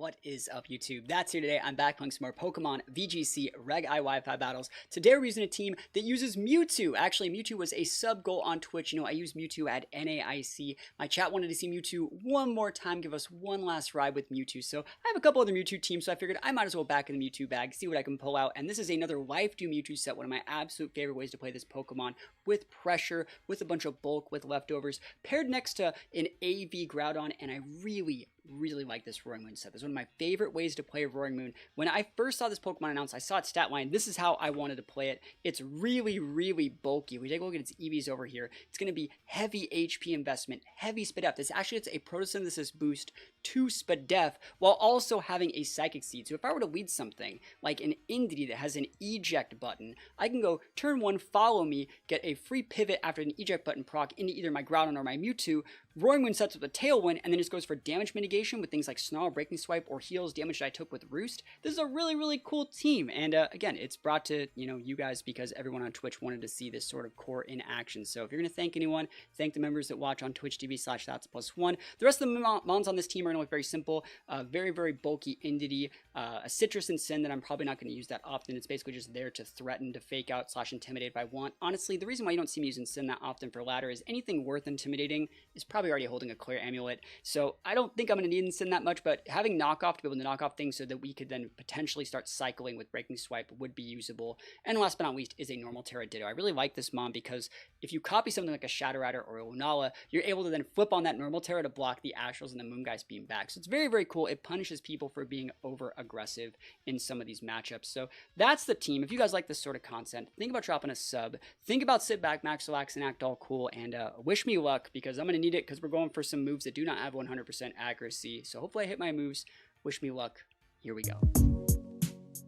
What is up, YouTube? That's here today. I'm back playing some more Pokemon VGC Reg Wi-Fi battles. Today we're using a team that uses Mewtwo. Actually, Mewtwo was a sub goal on Twitch. I use Mewtwo at NAIC. My chat wanted to see Mewtwo one more time, give us one last ride with Mewtwo. So I have a couple other Mewtwo teams, so I figured I might as well back in the Mewtwo bag, see what I can pull out. And this is another Life-Do Mewtwo set, one of my absolute favorite ways to play this Pokemon, with pressure, with a bunch of bulk, with leftovers, paired next to an AV Groudon, and I really like this Roaring Moon set. This is one of my favorite ways to play Roaring Moon. When I first saw this Pokemon announced, I saw its stat line. This is how I wanted to play it. It's really bulky. We take a look at its EVs over here. It's going to be heavy HP investment, heavy Spadef. This actually it's a photosynthesis boost to Spadef while also having a Psychic Seed. So if I were to lead something like an Indie that has an eject button, I can go turn one, follow me, get a free pivot after an eject button proc into either my Groudon or my Mewtwo. Roaring Moon sets with a Tailwind, and then just goes for damage mitigation with things like Snarl, Breaking Swipe, or heals damage that I took with Roost. This is a really cool team, and again, it's brought to you guys because everyone on Twitch wanted to see this sort of core in action. So if you're going to thank anyone, thank the members that watch on Twitch TV/THATSAplusONE. The rest of the mons on this team are going to look very simple, very bulky Entity, a Citrus and Sin that I'm probably not going to use that often. It's basically just there to threaten, to fake out / intimidate if I want. Honestly, the reason why you don't see me using Sin that often for ladder is anything worth intimidating is probably already holding a clear amulet, so I don't think I'm going to need Sin that much, but having knockoff to be able to knock off things so that we could then potentially start cycling with Breaking Swipe would be usable. And last but not least is a normal Terra Ditto. I really like this mon because if you copy something like a Shadow Rider or a Lunala, you're able to then flip on that normal Terra to block the Astrals and the Moongeist beam back. So it's very cool. It punishes people for being over aggressive in some of these matchups. So that's the team. If you guys like this sort of content, think about dropping a sub. Think about sit back, max relax, and act all cool. And wish me luck because I'm going to need it because we're going for some moves that do not have 100% accuracy. So hopefully I hit my moves. Wish me luck. Here we go.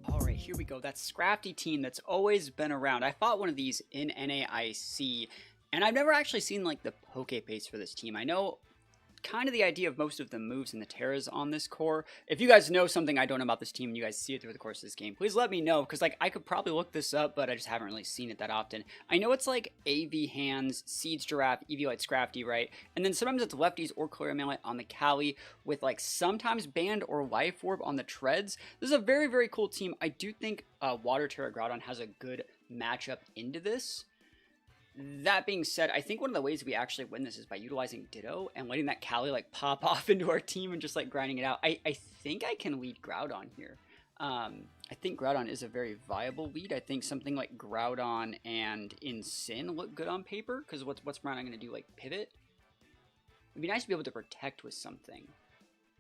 Alright, here we go. That Scrafty team that's always been around. I fought one of these in NAIC, and I've never actually seen like the Poke Paste for this team. I know kind of the idea of most of the moves and the Terras on this core. If you guys know something I don't know about this team and you guys see it through the course of this game, please let me know, because like I could probably look this up, but I just haven't really seen it that often. I know it's like AV Hands, Seeds Giraffe, EV Light Scrafty, right? And then sometimes it's lefties or clear amulet on the Cali with like sometimes Band or Life Orb on the Treads. This is a very cool team. I do think Water Terra Groudon has a good matchup into this. That being said, I think one of the ways we actually win this is by utilizing Ditto and letting that Cali like pop off into our team and just like grinding it out. I think I can lead Groudon here. I think Groudon is a very viable lead. I think something like Groudon and Sin look good on paper because what's Groudon going to do? Like pivot? It'd be nice to be able to protect with something.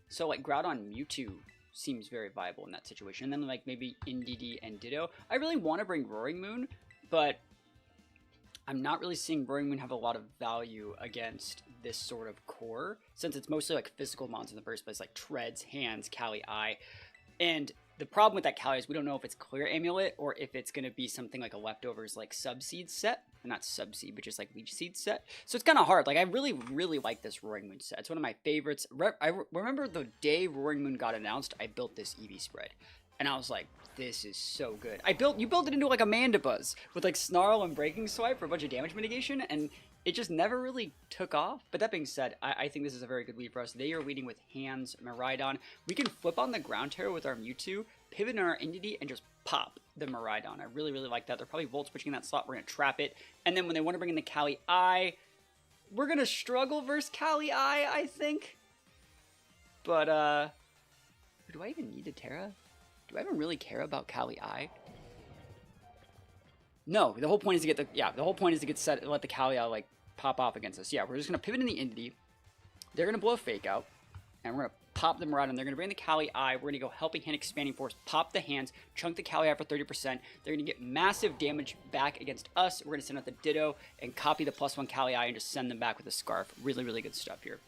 So like Groudon Mewtwo seems very viable in that situation. And then like maybe Indeedee and Ditto. I really want to bring Roaring Moon, but I'm not really seeing Roaring Moon have a lot of value against this sort of core, since it's mostly like physical mons in the first place, like Treads, Hands, Cali, Eye. And the problem with that Cali is we don't know if it's Clear Amulet or if it's going to be something like a Leftovers like Subseed set. Not Subseed, but just like Leech Seed set. So it's kind of hard. Like I really like this Roaring Moon set. It's one of my favorites. I remember the day Roaring Moon got announced, I built this EV spread. And I was like, this is so good. You built it into like a Mandibuzz with like Snarl and Breaking Swipe for a bunch of damage mitigation, and it just never really took off. But that being said, I think this is a very good lead for us. They are leading with Hands, Miraidon. We can flip on the Ground Terror with our Mewtwo, pivot in our Entity, and just pop the Miraidon. I really like that. They're probably Volt Switching that slot. We're going to trap it. And then when they want to bring in the Cali Eye, we're going to struggle versus Cali Eye, I think. But, do I even need a Terra? Do I even really care about Cali Eye? No, the whole point is to get let the Cali Eye like pop off against us. Yeah, we're just gonna pivot in the Entity. They're gonna blow a Fake Out, and we're gonna pop them around, and they're gonna bring the Cali Eye. We're gonna go Helping Hand, Expanding Force, pop the Hands, chunk the Cali Eye for 30%. They're gonna get massive damage back against us. We're gonna send out the Ditto and copy the +1 Cali Eye and just send them back with a Scarf. Really good stuff here.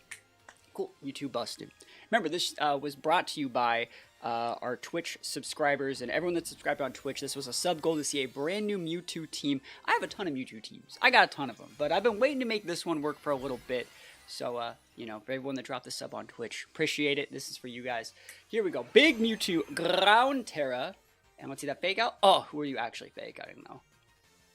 Cool, YouTube busted. Remember, this was brought to you by our Twitch subscribers and everyone that's subscribed on Twitch. This was a sub goal to see a brand new Mewtwo team. I have a ton of Mewtwo teams. I got a ton of them, but I've been waiting to make this one work for a little bit. So, for everyone that dropped the sub on Twitch, appreciate it. This is for you guys. Here we go. Big Mewtwo, Ground Terra. And let's see that Fake Out. Oh, who are you actually fake? I don't know.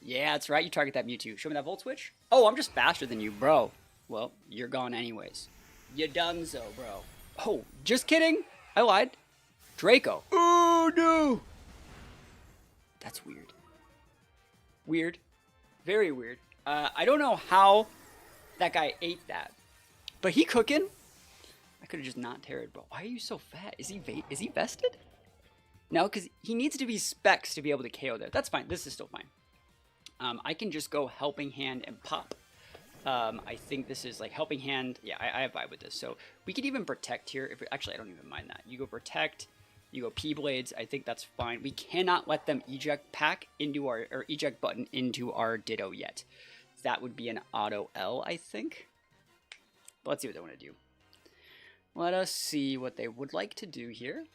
Yeah, that's right. You target that Mewtwo. Show me that Volt Switch. Oh, I'm just faster than you, bro. Well, you're gone anyways. You donezo, bro. Oh, just kidding. I lied. Draco. Oh, no. That's weird. Weird. Very weird. I don't know how that guy ate that. But he cooking. I could have just not tarried, bro. Why are you so fat? Is he vested? No, because he needs to be specs to be able to KO there. That's fine. This is still fine. I can just go Helping Hand and pop. I think this is like Helping Hand. Yeah, I vibe with this. So we could even protect here. Actually, I don't even mind that. You go protect. You go P-Blades. I think that's fine. We cannot let them eject pack into our, or eject button into our Ditto yet. That would be an auto L, I think. But let's see what they want to do. Let us see what they would like to do here.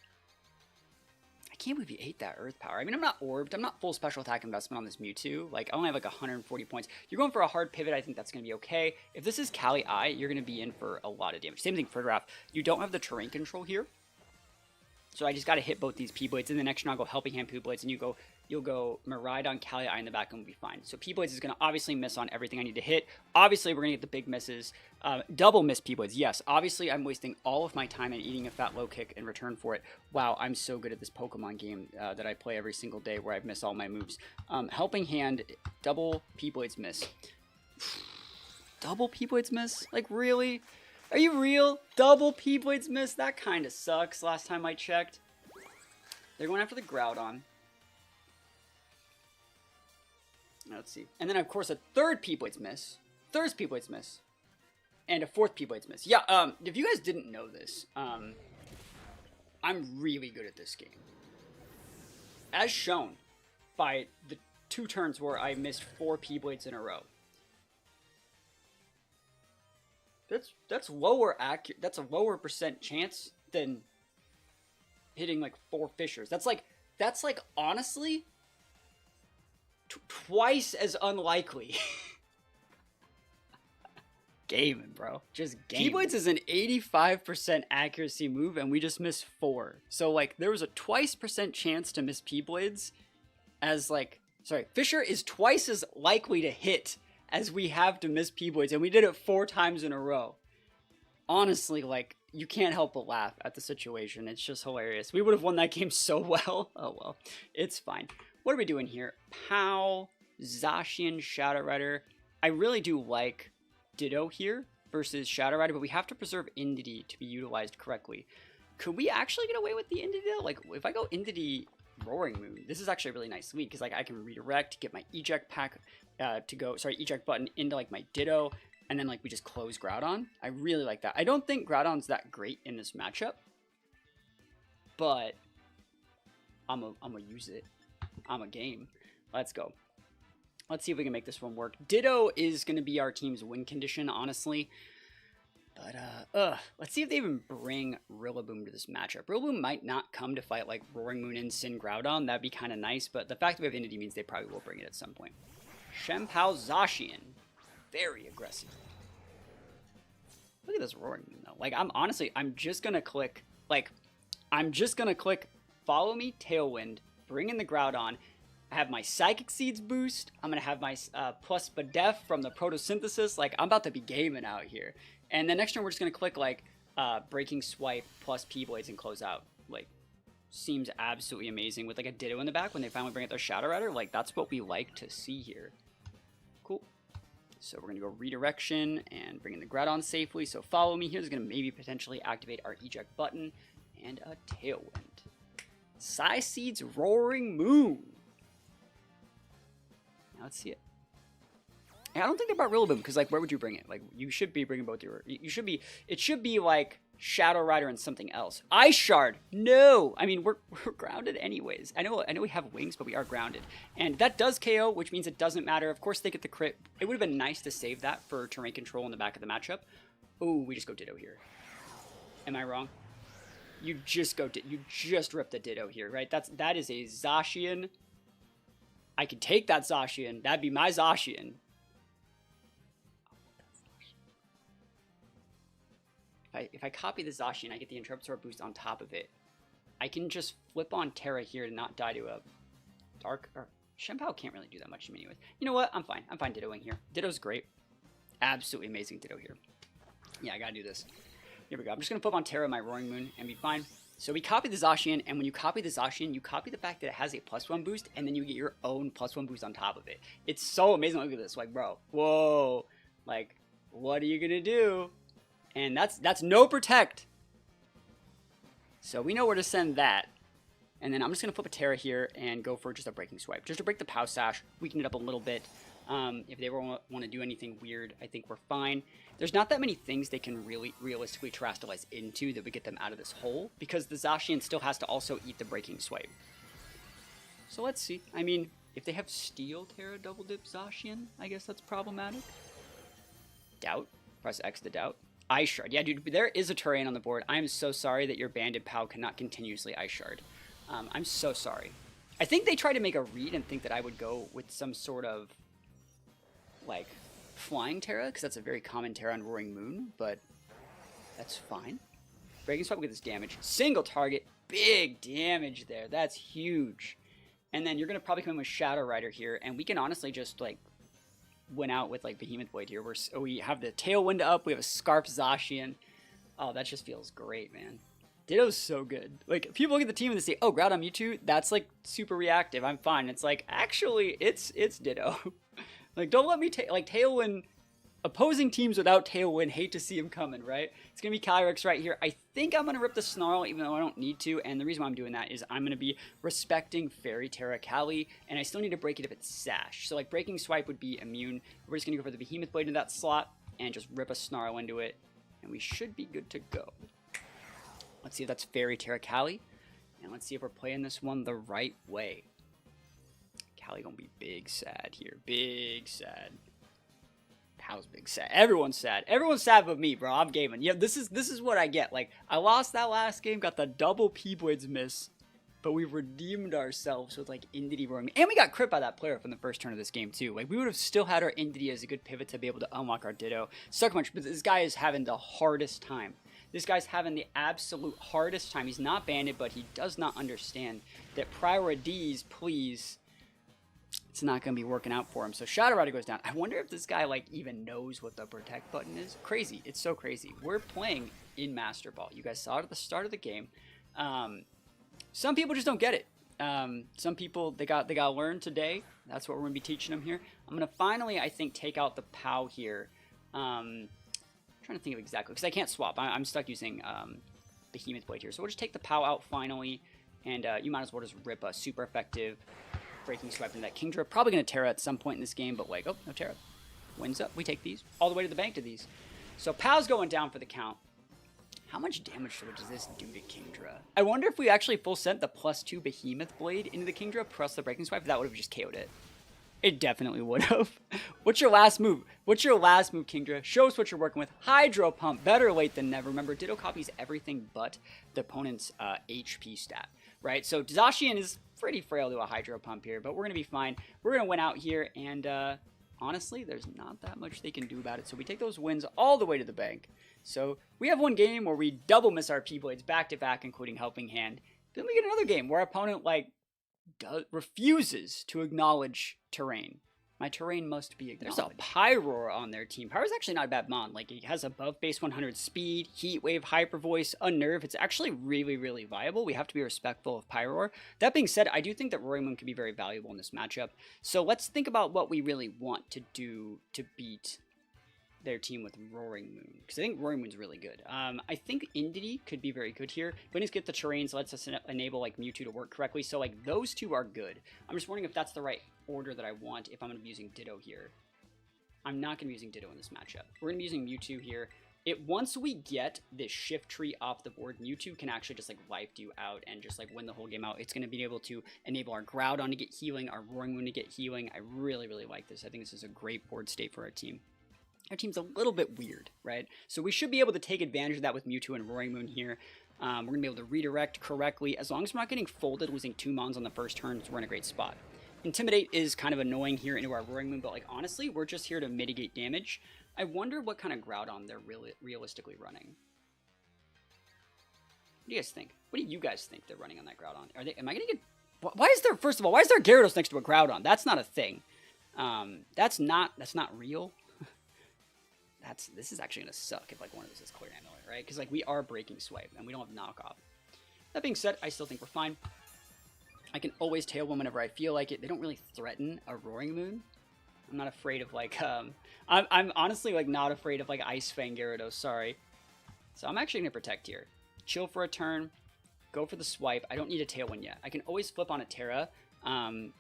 I can't believe he ate that Earth Power. I mean, I'm not orbed. I'm not full special attack investment on this Mewtwo. Like, I only have like 140 points. You're going for a hard pivot. I think that's going to be okay. If this is Kali Eye, you're going to be in for a lot of damage. Same thing for Draft. You don't have the terrain control here. So I just got to hit both these P-Blades. In the next turn, I'll go Helping Hand P-Blades, and you'll go Miraidon, Kali Eye in the back, and we'll be fine. So P-Blades is going to obviously miss on everything I need to hit. Obviously, we're going to get the big misses. Double miss P-Blades, yes. Obviously, I'm wasting all of my time and eating a fat low kick in return for it. Wow, I'm so good at this Pokemon game that I play every single day where I've missed all my moves. Helping Hand, double P-Blades miss. Double P-Blades miss? Like, really? Are you real? Double P-Blades miss? That kind of sucks last time I checked. They're going after the Groudon. Let's see. And then, of course, a third P-Blades miss. Third P-Blades miss. And a fourth P-Blades miss. Yeah, if you guys didn't know this, I'm really good at this game. As shown by the 2 turns where I missed 4 P-Blades in a row. That's lower that's a lower percent chance than hitting like 4 Fissures. That's like honestly twice as unlikely. Gaming, bro. Just gaming. P-Blades is an 85% accuracy move, and we just missed 4. So like there was a twice % chance to miss P-Blades as like, sorry, Fissure is twice as likely to hit as we have to miss P-Blades, and we did it 4 times in a row. Honestly, like, you can't help but laugh at the situation. It's just hilarious. We would have won that game so well. Oh, well. It's fine. What are we doing here? Pow, Zacian, Shadow Rider. I really do like Ditto here versus Shadow Rider, but we have to preserve Indity to be utilized correctly. Could we actually get away with the Indity, though? Like, if I go Indity Roaring Moon, this is actually a really nice lead, because, like, I can redirect, get my eject pack eject button into, like, my Ditto, and then, like, we just close Groudon. I really like that. I don't think Groudon's that great in this matchup, but I'm gonna use it. I'm a game. Let's go. Let's see if we can make this one work. Ditto is going to be our team's win condition, honestly. But, let's see if they even bring Rillaboom to this matchup. Rillaboom might not come to fight, like, Roaring Moon and Sin Groudon. That'd be kind of nice, but the fact that we have Indity means they probably will bring it at some point. Shempao Zacian. Very aggressive. Look at this Roaring Moon, though. Like, I'm just going to click, Follow Me, Tailwind, bring in the Groudon, I have my Psychic Seeds boost, I'm going to have my plus Badef from the Photosynthesis. Like, I'm about to be gaming out here. And then next turn, we're just going to click, like, Breaking Swipe plus P-Blades and close out. Like, seems absolutely amazing with, like, a Ditto in the back when they finally bring out their Shadow Rider. Like, that's what we like to see here. Cool. So we're going to go Redirection and bring in the Groudon safely. So Follow Me here is going to maybe potentially activate our eject button and a Tailwind. Psyseed's Roaring Moon. Now let's see it. I don't think they brought Rillaboom, because, like, where would you bring it? Like, you should be bringing both your... It should be, like, Shadow Rider and something else. Ice Shard! No! I mean, we're grounded anyways. I know we have wings, but we are grounded. And that does KO, which means it doesn't matter. Of course, they get the crit. It would have been nice to save that for terrain control in the back of the matchup. Ooh, we just go Ditto here. Am I wrong? You just rip the Ditto here, right? That is a Zacian. I could take that Zacian. That'd be my Zacian. If I copy the Zacian, I get the Interruptor boost on top of it. I can just flip on Terra here to not die to a Dark... Or Shempao can't really do that much to me anyways. You know what? I'm fine. I'm fine Dittoing here. Ditto's great. Absolutely amazing Ditto here. Yeah, I gotta do this. Here we go. I'm just gonna flip on Terra my Roaring Moon and be fine. So we copy the Zacian, and when you copy the Zacian, you copy the fact that it has a +1 boost, and then you get your own +1 boost on top of it. It's so amazing. Look at this. Like, bro, whoa. Like, what are you going to do? And that's no protect. So we know where to send that. And then I'm just going to flip a Terra here and go for just a Breaking Swipe. Just to break the Pow Sash, weaken it up a little bit. If they ever want to do anything weird, I think we're fine. There's not that many things they can really realistically terrestrialize into that would get them out of this hole, because the Zacian still has to also eat the Breaking Swipe. So let's see. I mean, if they have Steel Terra Double Dip Zacian, I guess that's problematic. Doubt. Press X to doubt. Ice Shard. Yeah, dude, there is a terrain on the board. I am so sorry that your Banded Pow cannot continuously Ice Shard. I'm so sorry. I think they tried to make a read and think that I would go with some sort of, like, Flying Terra, because that's a very common Terra on Roaring Moon, but that's fine. Breaking Swipe with this damage. Single target. Big damage there. That's huge. And then you're going to probably come in with Shadow Rider here, and we can honestly just, like, win out with, like, Behemoth Blade here. We have the Tailwind up. We have a Scarf Zacian. Oh, that just feels great, man. Ditto's so good. Like, people look at the team and they say, oh, Groudon Mewtwo, that's, like, super reactive. I'm fine. It's like, actually, it's Ditto. Like, don't let me like, Tailwind, opposing teams without Tailwind hate to see him coming, right? It's going to be Calyrex right here. I think I'm going to rip the Snarl, even though I don't need to, and the reason why I'm doing that is I'm going to be respecting Fairy Terra Cali, and I still need to break it if it's Sash. So, like, Breaking Swipe would be immune. We're just going to go for the Behemoth Blade in that slot, and just rip a Snarl into it, and we should be good to go. Let's see if that's Fairy Terra Cali, and let's see if we're playing this one the right way. Cali gonna be big sad here. Big sad. How's big sad? Everyone's sad. Everyone's sad but me, bro. I'm gaming. Yeah, this is what I get. Like, I lost that last game, got the double P-Blades miss, but we redeemed ourselves with, like, Indity Roaring. And we got crit by that player from the first turn of this game, too. Like, we would have still had our Indity as a good pivot to be able to unlock our Ditto. Suck much, but this guy is having the hardest time. This guy's having the absolute hardest time. He's not banded, but he does not understand that priorities, please, it's not going to be working out for him. So Shadow Rider goes down. I wonder if this guy, like, even knows what the protect button is. Crazy. It's so crazy. We're playing in Master Ball. You guys saw it at the start of the game. Some people just don't get it. Some people, they got to learn today. That's what we're going to be teaching them here. I'm going to finally, I think, take out the POW here. I'm trying to think of exactly, because I can't swap. I'm stuck using Behemoth Blade here. So we'll just take the POW out finally, and you might as well just rip a super effective Breaking Swipe into that Kingdra. Probably going to Terra at some point in this game, but, like, oh, no Terra. Wins up. We take these all the way to the bank to these. So POW's going down for the count. How much damage does this do to Kingdra? I wonder if we actually full sent the +2 Behemoth Blade into the Kingdra plus the Breaking Swipe, that would have just KO'd it. It definitely would have. What's your last move? What's your last move, Kingdra? Show us what you're working with. Hydro Pump. Better late than never. Remember, Ditto copies everything but the opponent's HP stat, right? So Zacian is pretty frail to a Hydro Pump here, but we're going to be fine. We're going to win out here, and honestly, there's not that much they can do about it. So we take those wins all the way to the bank. So we have one game where we double miss our P-Blades back-to-back, including Helping Hand. Then we get another game where our opponent, like, refuses to acknowledge terrain. My terrain must be acknowledged. There's a Pyroar on their team. Pyroar's actually not a bad mon. Like, it has above base 100 speed, Heat Wave, Hyper Voice, Unnerve. It's actually really, really viable. We have to be respectful of Pyroar. That being said, I do think that Roaring Moon can be very valuable in this matchup. So let's think about what we really want to do to beat their team with Roaring Moon, because I think Roaring Moon's really good. I think Indity could be very good here. But get the terrains, lets us enable, like, Mewtwo to work correctly. So, like, those two are good. I'm just wondering if that's the right order that I want if I'm going to be using Ditto here. I'm not going to be using Ditto in this matchup. We're going to be using Mewtwo here. Once we get this shift tree off the board, Mewtwo can actually just, like, life you out and just, like, win the whole game out. It's going to be able to enable our Groudon to get healing, our Roaring Moon to get healing. I really, really like this. I think this is a great board state for our team. Our team's a little bit weird, right? So we should be able to take advantage of that with Mewtwo and Roaring Moon here. We're going to be able to redirect correctly. As long as we're not getting folded, losing 2 mons on the first turn, we're in a great spot. Intimidate is kind of annoying here into our Roaring Moon, but, like, honestly, we're just here to mitigate damage. I wonder what kind of Groudon they're realistically running. What do you guys think? What do you guys think they're running on that Groudon? Am I going to get... Why is there, first of all, why is there Gyarados next to a Groudon? That's not a thing. That's not real. This is actually going to suck if, like, one of this is clear amulet, right? Because, like, we are Breaking Swipe, and we don't have knockoff. That being said, I still think we're fine. I can always Tailwind whenever I feel like it. They don't really threaten a Roaring Moon. I'm not afraid of like, I'm honestly like not afraid of like Ice Fang Gyarados, sorry. So I'm actually going to protect here. Chill for a turn, go for the swipe. I don't need a Tailwind yet. I can always flip on a Terra, and,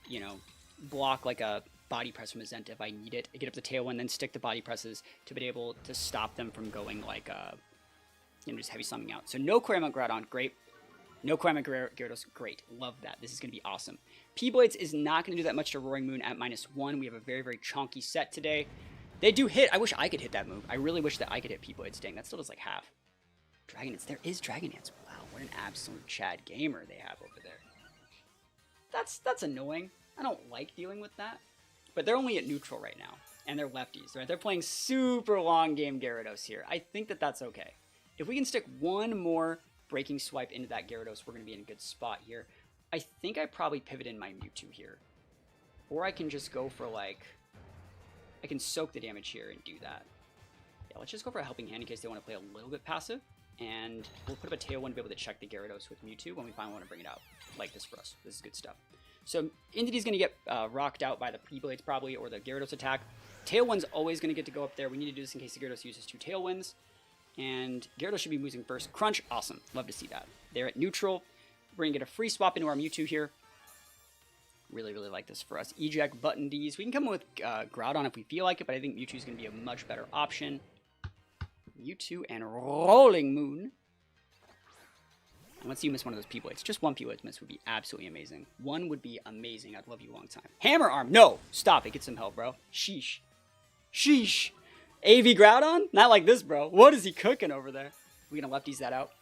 you know, block like a Body Press from Azenta if I need it. I get up the Tailwind, then stick the Body Presses to be able to stop them from going like, you know, just heavy slumming out. So no Query Mount Groudon, great. No Query Mount Gyarados, great. Love that. This is going to be awesome. P-Blades is not going to do that much to Roaring Moon at -1. We have a very, very chunky set today. They do hit. I wish I could hit that move. I really wish that I could hit P-Blades. Dang, that still does like half. Dragon Dance. There is Dragon Dance. Wow, what an absolute Chad gamer they have over there. That's annoying. I don't like dealing with that. But they're only at neutral right now. And they're lefties, right? They're playing super long game Gyarados here. I think that that's okay. If we can stick one more Breaking Swipe into that Gyarados, we're going to be in a good spot here. I think I probably pivot in my Mewtwo here. Or I can just go for like... I can soak the damage here and do that. Yeah, let's just go for a Helping Hand in case they want to play a little bit passive. And we'll put up a Tailwind to be able to check the Gyarados with Mewtwo when we finally want to bring it out. Like this for us. This is good stuff. So Entity's going to get rocked out by the P-Blades probably, or the Gyarados attack. Tailwind's always going to get to go up there. We need to do this in case the Gyarados uses 2 Tailwinds. And Gyarados should be moving first. Crunch, awesome. Love to see that. They're at neutral. We're going to get a free swap into our Mewtwo here. Really, really like this for us. Eject, Button Ds. We can come with Groudon if we feel like it, but I think Mewtwo is going to be a much better option. Mewtwo and Rolling Moon. And let's see you miss one of those P-Blades. Just one P-Blade miss would be absolutely amazing. One would be amazing. I'd love you a long time. Hammer Arm. No. Stop it. Get some help, bro. Sheesh. Sheesh. AV Groudon? Not like this, bro. What is he cooking over there? We're going to lefties that out.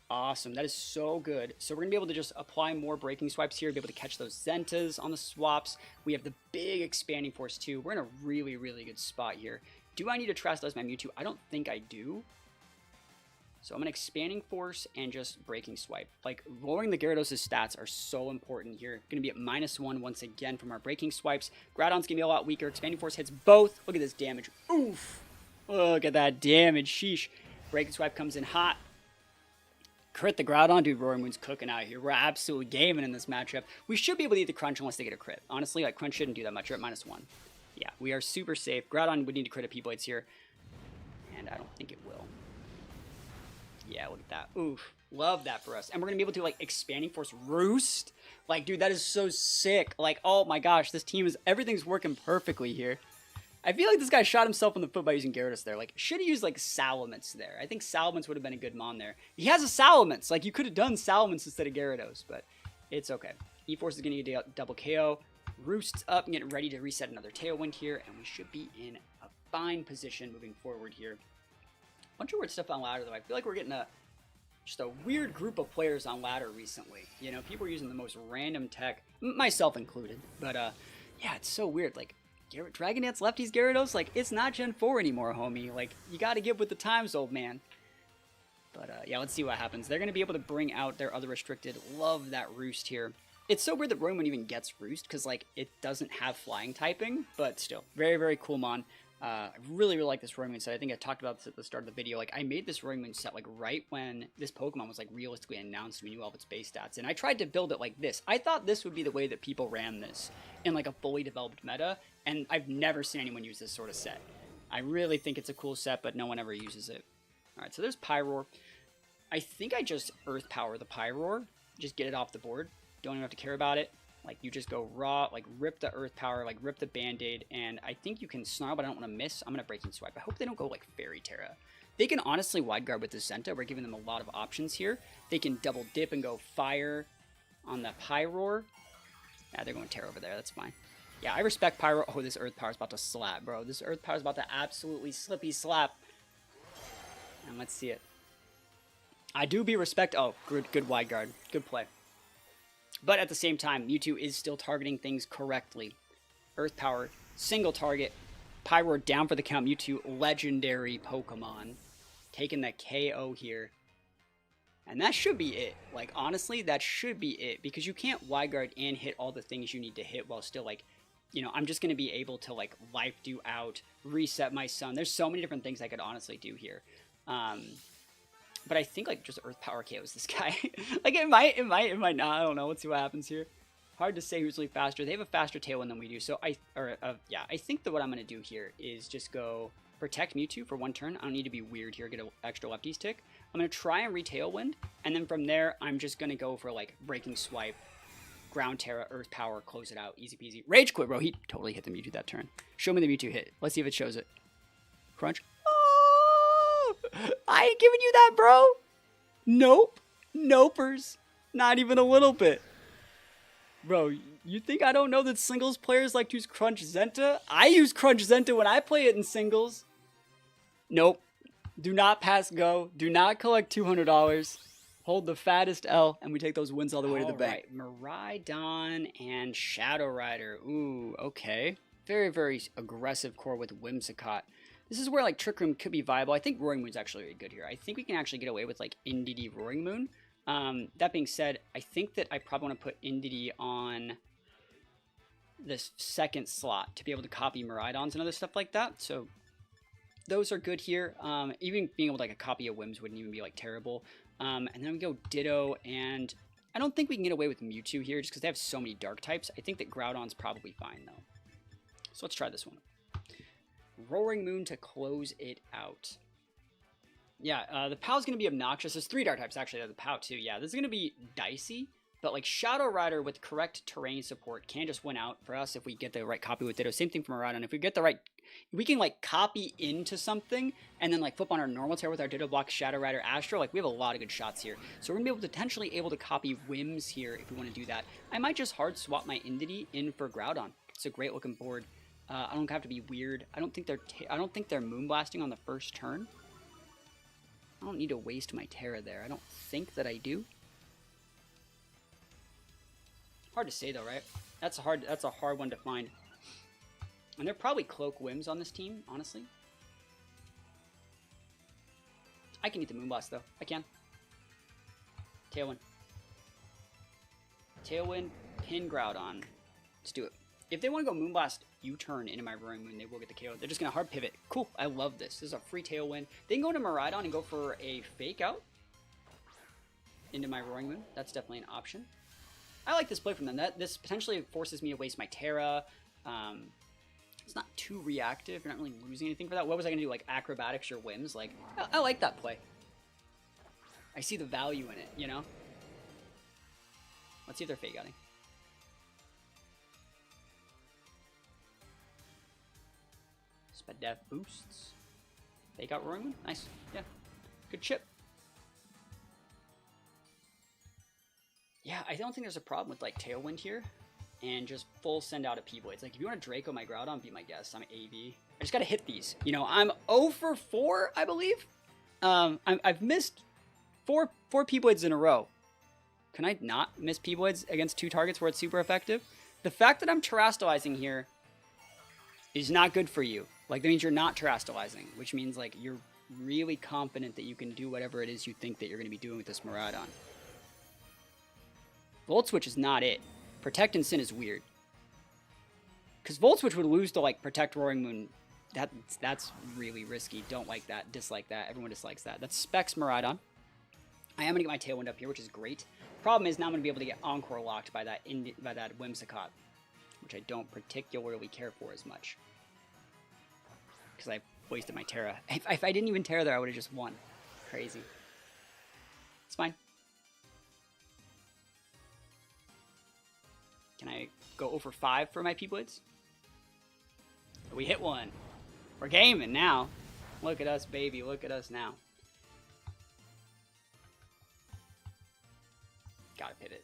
Awesome. That is so good. So we're going to be able to just apply more Breaking Swipes here, be able to catch those Zentas on the swaps. We have the big Expanding Force too. We're in a really, really good spot here. Do I need to Trash my Mewtwo? I don't think I do. So I'm an Expanding Force and just Breaking Swipe. Like, lowering the Gyarados' stats are so important here. Going to be at -1 once again from our Breaking Swipes. Groudon's going to be a lot weaker. Expanding Force hits both. Look at this damage. Oof. Look at that damage. Sheesh. Breaking Swipe comes in hot. Crit the Groudon. Dude, Roaring Moon's cooking out here. We're absolutely gaming in this matchup. We should be able to eat the Crunch unless they get a crit. Honestly, like, Crunch shouldn't do that much. We're at -1. Yeah, we are super safe. Groudon would need to crit a P-Blades here. And I don't think it will. Yeah, look at that. Oof. Love that for us. And we're going to be able to, like, Expanding Force Roost. Like, dude, that is so sick. Like, oh my gosh, this team is... Everything's working perfectly here. I feel like this guy shot himself in the foot by using Gyarados there. Like, should have used, like, Salamence there. I think Salamence would have been a good mon there. He has a Salamence. Like, you could have done Salamence instead of Gyarados, but it's okay. E-Force is going to get double KO. Roost's up and getting ready to reset another Tailwind here, and we should be in a fine position moving forward here. Bunch of weird stuff on ladder though. I feel like we're getting just a weird group of players on ladder recently. You know, people are using the most random tech, myself included. But yeah, it's so weird. Like Dragon Dance lefties Gyarados, like it's not Gen 4 anymore, homie. Like you got to get with the times, old man. But yeah, let's see what happens. They're going to be able to bring out their other restricted. Love that Roost here. It's so weird that Roaring Moon even gets Roost because like it doesn't have flying typing, but still very, very cool mon. I really, really like this Roaring Moon set. I think I talked about this at the start of the video. Like, I made this Roaring Moon set, like, right when this Pokemon was, like, realistically announced. We knew all of its base stats. And I tried to build it like this. I thought this would be the way that people ran this in, like, a fully developed meta. And I've never seen anyone use this sort of set. I really think it's a cool set, but no one ever uses it. Alright, so there's Pyroar. I think I just Earth Power the Pyroar. Just get it off the board. Don't even have to care about it. Like, you just go raw, like, rip the Earth Power, like, rip the Band-Aid, and I think you can Snarl, but I don't want to miss. I'm going to Breaking Swipe. I hope they don't go, like, Fairy Terra. They can honestly Wide Guard with the Zenta. We're giving them a lot of options here. They can double dip and go Fire on the Pyroar. Yeah, they're going Terra over there. That's fine. Yeah, I respect Pyro. Oh, this Earth Power is about to slap, bro. This Earth Power is about to absolutely slippy slap. And let's see it. I do be respect. Oh, good Wide Guard. Good play. But at the same time, Mewtwo is still targeting things correctly. Earth Power, single target. Pyroar down for the count. Mewtwo, legendary Pokemon. Taking the KO here. And that should be it. Like, honestly, that should be it. Because you can't Wide Guard and hit all the things you need to hit while still, like, you know, I'm just going to be able to, like, Life Dew out, reset my Sun. There's so many different things I could honestly do here. But I think like just Earth Power KOs this guy. Like it might not. I don't know. Let's see what happens here. Hard to say who's really faster. They have a faster Tailwind than we do. So I think that what I'm gonna do here is just go protect Mewtwo for 1 turn. I don't need to be weird here. Get an extra lefties tick. I'm gonna try and re-Tailwind, and then from there I'm just gonna go for like Breaking Swipe, Ground Terra, Earth Power, close it out, easy peasy. Rage Quit, bro. He totally hit the Mewtwo that turn. Show me the Mewtwo hit. Let's see if it shows it. Crunch. Oh! I ain't giving you that, bro. Nope. Nopers. Not even a little bit. Bro, you think I don't know that singles players like to use Crunch Zenta? I use Crunch Zenta when I play it in singles. Nope. Do not pass go. Do not collect $200. Hold the fattest L, and we take those wins all the way to the bank. Miraidon and Shadow Rider. Ooh, okay. Very, very aggressive core with Whimsicott. This is where like Trick Room could be viable. I think Roaring Moon's actually really good here. I think we can actually get away with like NDD Roaring Moon. That being said, I think that I probably want to put NDD on this second slot to be able to copy Miraidons and other stuff like that. So those are good here. Even being able to like a copy of Whims wouldn't even be like terrible. And then we go Ditto, and I don't think we can get away with Mewtwo here just because they have so many dark types. I think that Groudon's probably fine though. So let's try this one. Roaring Moon to close it out. Yeah, the POW's going to be obnoxious. There's 3 dark types, actually, the POW too. Yeah, this is going to be dicey, but like Shadow Rider with correct terrain support can just win out for us if we get the right copy with Ditto. Same thing for Miraidon. If we get the right, we can like copy into something and then like flip on our normal Terra with our Ditto block Shadow Rider Astro. Like we have a lot of good shots here. So we're going to be able to potentially able to copy Whims here if we want to do that. I might just hard swap my Indity in for Groudon. It's a great looking board. I don't have to be weird. I don't think they're Moonblasting on the first turn. I don't need to waste my Terra there. I don't think that I do. Hard to say though, right? That's a hard one to find. And they're probably Cloak Whims on this team, honestly. I can eat the Moonblast though. I can. Tailwind. Tailwind, pin Groudon. Let's do it. If they want to go Moonblast U-turn into my Roaring Moon, they will get the KO. They're just going to hard pivot. Cool. I love this. This is a free Tailwind. They can go to Miraidon and go for a Fake Out into my Roaring Moon. That's definitely an option. I like this play from them. This potentially forces me to waste my Terra. It's not too reactive. You're not really losing anything for that. What was I going to do? Like Acrobatics or Whims? Like, I like that play. I see the value in it, you know? Let's see if they're Fake Outing. Spadef boosts. Fake Out Roaring Moon. Nice. Yeah. Good chip. Yeah, I don't think there's a problem with like Tailwind here. And just full send out a P-Blades. Like if you want to Draco my Groudon, be my guest. I'm AV. I just gotta hit these. You know, I'm 0 for 4, I believe. I've missed four P-Blades in a row. Can I not miss P-Blades against 2 targets where it's super effective? The fact that I'm terastallizing here is not good for you. Like, that means you're not terastallizing, which means, like, you're really confident that you can do whatever it is you think that you're going to be doing with this Miraidon. Volt Switch is not it. Protect and Sin is weird. Because Volt Switch would lose to, like, Protect Roaring Moon. That's really risky. Don't like that. Dislike that. Everyone dislikes that. That's Specs Miraidon. I am going to get my Tailwind up here, which is great. Problem is, now I'm going to be able to get Encore locked by that Whimsicott, which I don't particularly care for as much. Because I wasted my Terra. If I didn't even Terra there, I would have just won. Crazy. It's fine. Can I go 0 for 5 for my P-Blades? We hit one. We're gaming now. Look at us, baby. Look at us now. Gotta pivot.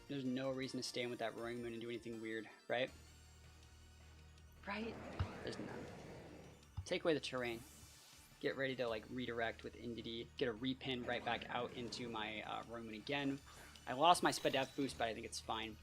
There's no reason to stay in with that Roaring Moon and do anything weird, right? Right? There's none. Take away the terrain. Get ready to like redirect with Indity. Get a repin right back out into my Roaring Moon again. I lost my Spadef boost, but I think it's fine.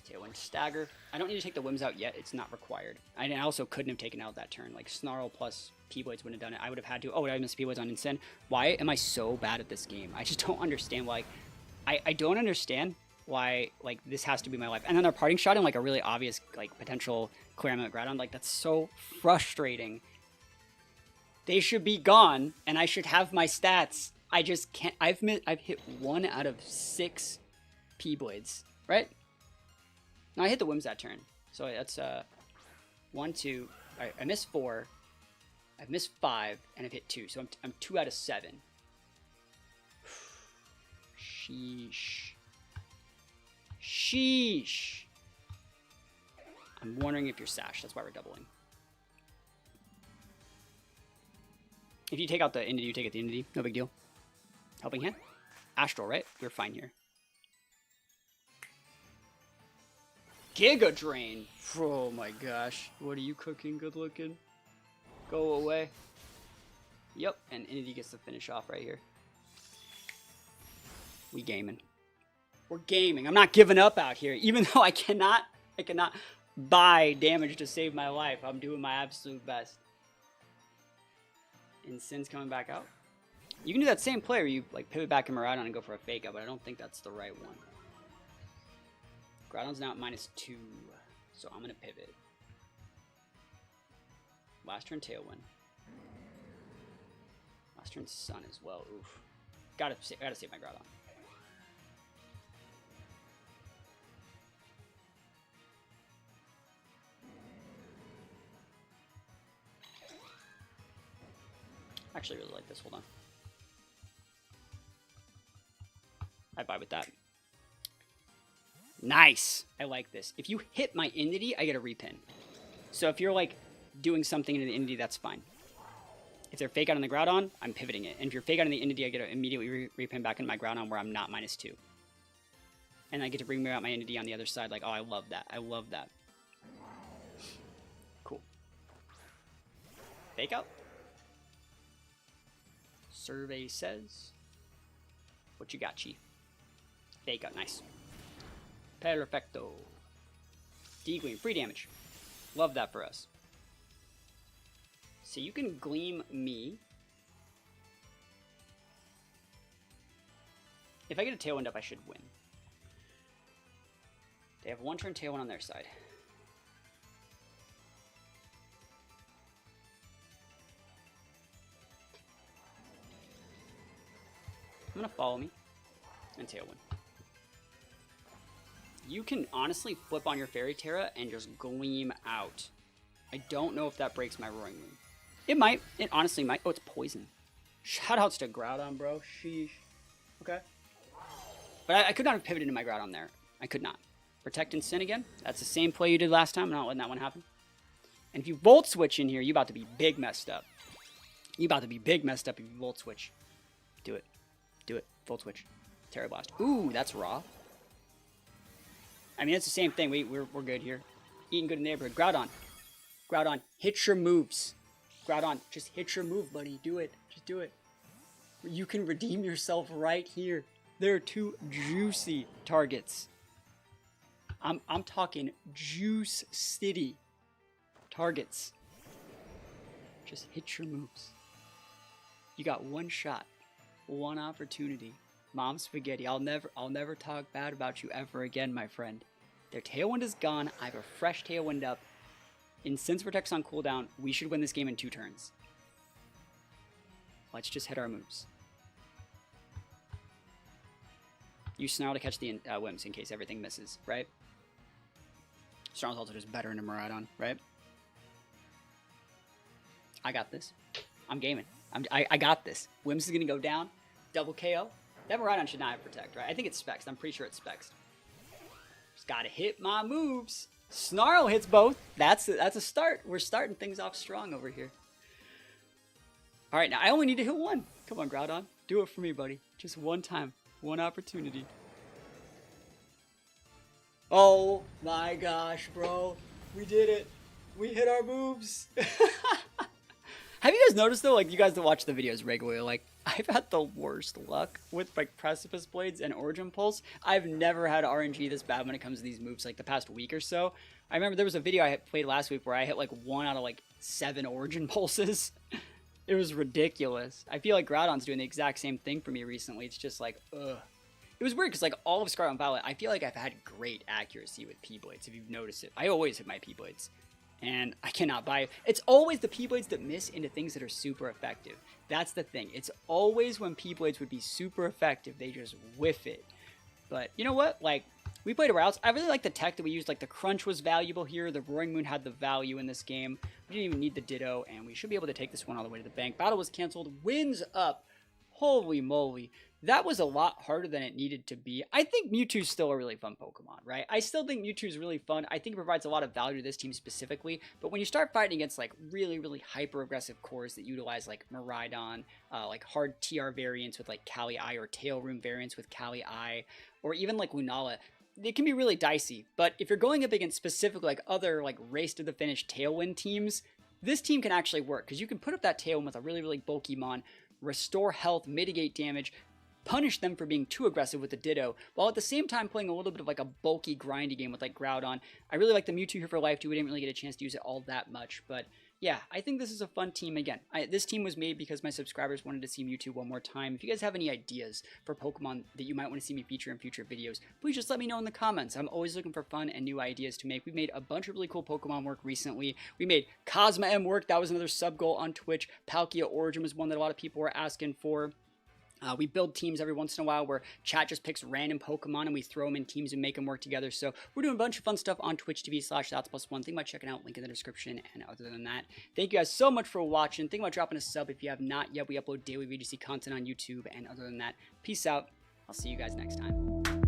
Tailwind Stagger. I don't need to take the Whims out yet. It's not required. I also couldn't have taken out that turn. Like Snarl plus P-Blades wouldn't have done it. I would have had to. Oh, did I miss P-Blades on Incin? Why am I so bad at this game? I just don't understand why. I don't understand why, like, this has to be my life. And then they're parting shot in, like, a really obvious, like, potential clear with Groudon. Like, that's so frustrating. They should be gone, and I should have my stats. I just can't. I've hit 1 out of 6 P-Blades, right? No, I hit the Wims that turn. So that's 1, 2. All right, I missed 4. I've missed 5, and I've hit 2. So I'm 2 out of 7. Sheesh. Sheesh. I'm wondering if you're Sash. That's why we're doubling. If you take out the Indie, you take out the Indie. No big deal. Helping hand. Astral, right? We're fine here. Giga Drain. Oh my gosh. What are you cooking? Good looking. Go away. Yep. And Indie gets to finish off right here. We gaming. We're gaming. I'm not giving up out here. Even though I cannot buy damage to save my life. I'm doing my absolute best. And Sin's coming back out. You can do that same play where you like pivot back in Miraidon and go for a fake out, but I don't think that's the right one. Groudon's now at -2, so I'm gonna pivot. Last turn Tailwind. Last turn Sun as well. Oof. Gotta save my Groudon. I actually really like this. Hold on. I buy with that. Nice. I like this. If you hit my Indie, I get a repin. So if you're like doing something into the Indie, that's fine. If they're fake out on the Groudon, I'm pivoting it. And if you're fake out on the Indie, I get to immediately repin back into my Groudon where I'm not -2. And I get to bring out my Indie on the other side. Like, oh, I love that. I love that. Cool. Fake out. Survey says. What you got, Chief? Fake out. Nice. Perfecto. D-Gleam. Free damage. Love that for us. So you can Gleam me. If I get a Tailwind up, I should win. They have 1 turn Tailwind on their side. I'm going to follow me and Tailwind. You can honestly flip on your Fairy Terra and just Gleam out. I don't know if that breaks my Roaring Moon. It might. It honestly might. Oh, it's poison. Shoutouts to Groudon, bro. Sheesh. Okay. But I could not have pivoted into my Groudon there. I could not. Protect and Sin again. That's the same play you did last time. I'm not letting that one happen. And if you Volt Switch in here, you're about to be big messed up. You're about to be big messed up if you Volt Switch. Do it. Do it. Volt Switch. Terra Blast. Ooh, that's raw. I mean, it's the same thing. We're good here. Eating good in the neighborhood. Groudon. Groudon, hit your moves. Groudon, just hit your move, buddy. Do it. Just do it. You can redeem yourself right here. There are 2 juicy targets. I'm talking Juice City targets. Just hit your moves. You got 1 shot, 1 opportunity. Mom Spaghetti, I'll never talk bad about you ever again, my friend. Their Tailwind is gone. I have a fresh Tailwind up. And since Protect's on cooldown, we should win this game in 2 turns. Let's just hit our moves. You Snarl to catch the Wims in case everything misses, right? Snarl's also just better into Miraidon, right? I got this. I'm gaming. I got this. Wims is going to go down. Double KO. That Miraidon should not have Protect, right? I think it's Spexed. I'm pretty sure it's Spexed. Just got to hit my moves. Snarl hits both. That's a start. We're starting things off strong over here. All right, now I only need to hit 1. Come on, Groudon. Do it for me, buddy. Just 1 time. 1 opportunity. Oh my gosh, bro. We did it. We hit our moves. Have you guys noticed, though, like, you guys that watch the videos regularly, like, I've had the worst luck with, like, Precipice Blades and Origin Pulse. I've never had RNG this bad when it comes to these moves, like, the past week or so. I remember there was a video I played last week where I hit, like, 1 out of, like, 7 Origin Pulses. It was ridiculous. I feel like Groudon's doing the exact same thing for me recently. It's just like, ugh. it was weird because like all of Scarlet and Violet, I feel like I've had great accuracy with P-Blades, if you've noticed it. I always hit my P-Blades. And I cannot buy it. It's always the P-Blades that miss into things that are super effective. That's the thing. It's always when P-Blades would be super effective, they just whiff it. But you know what? Like, we played a routes. I really like the tech that we used. Like, the Crunch was valuable here. The Roaring Moon had the value in this game. We didn't even need the Ditto, and we should be able to take this one all the way to the bank. Battle was canceled. Wins up. Holy moly. That was a lot harder than it needed to be. I think Mewtwo's still a really fun Pokemon, right? I still think Mewtwo's really fun. I think it provides a lot of value to this team specifically, but when you start fighting against like really, really hyper-aggressive cores that utilize like Miraidon, like hard TR variants with like Cali-I or Tail Room variants with Cali-I, or even like Lunala, it can be really dicey. But if you're going up against specifically like other like race to the finish Tailwind teams, this team can actually work because you can put up that Tailwind with a really, really bulky Mon, restore health, mitigate damage, punish them for being too aggressive with the Ditto, while at the same time playing a little bit of like a bulky, grindy game with like Groudon. I really like the Mewtwo here for life too. We didn't really get a chance to use it all that much, but yeah, I think this is a fun team. Again, this team was made because my subscribers wanted to see Mewtwo one more time. If you guys have any ideas for Pokemon that you might want to see me feature in future videos, please just let me know in the comments. I'm always looking for fun and new ideas to make. We've made a bunch of really cool Pokemon work recently. We made Cosma M work. That was another sub goal on Twitch. Palkia Origin was one that a lot of people were asking for. We build teams every once in a while where chat just picks random Pokemon and we throw them in teams and make them work together. So we're doing a bunch of fun stuff on twitch.tv/THATSAplusONE. Think about checking out, link in the description. And other than that, thank you guys so much for watching. Think about dropping a sub if you have not yet. We upload daily VGC content on YouTube. And other than that, peace out. I'll see you guys next time.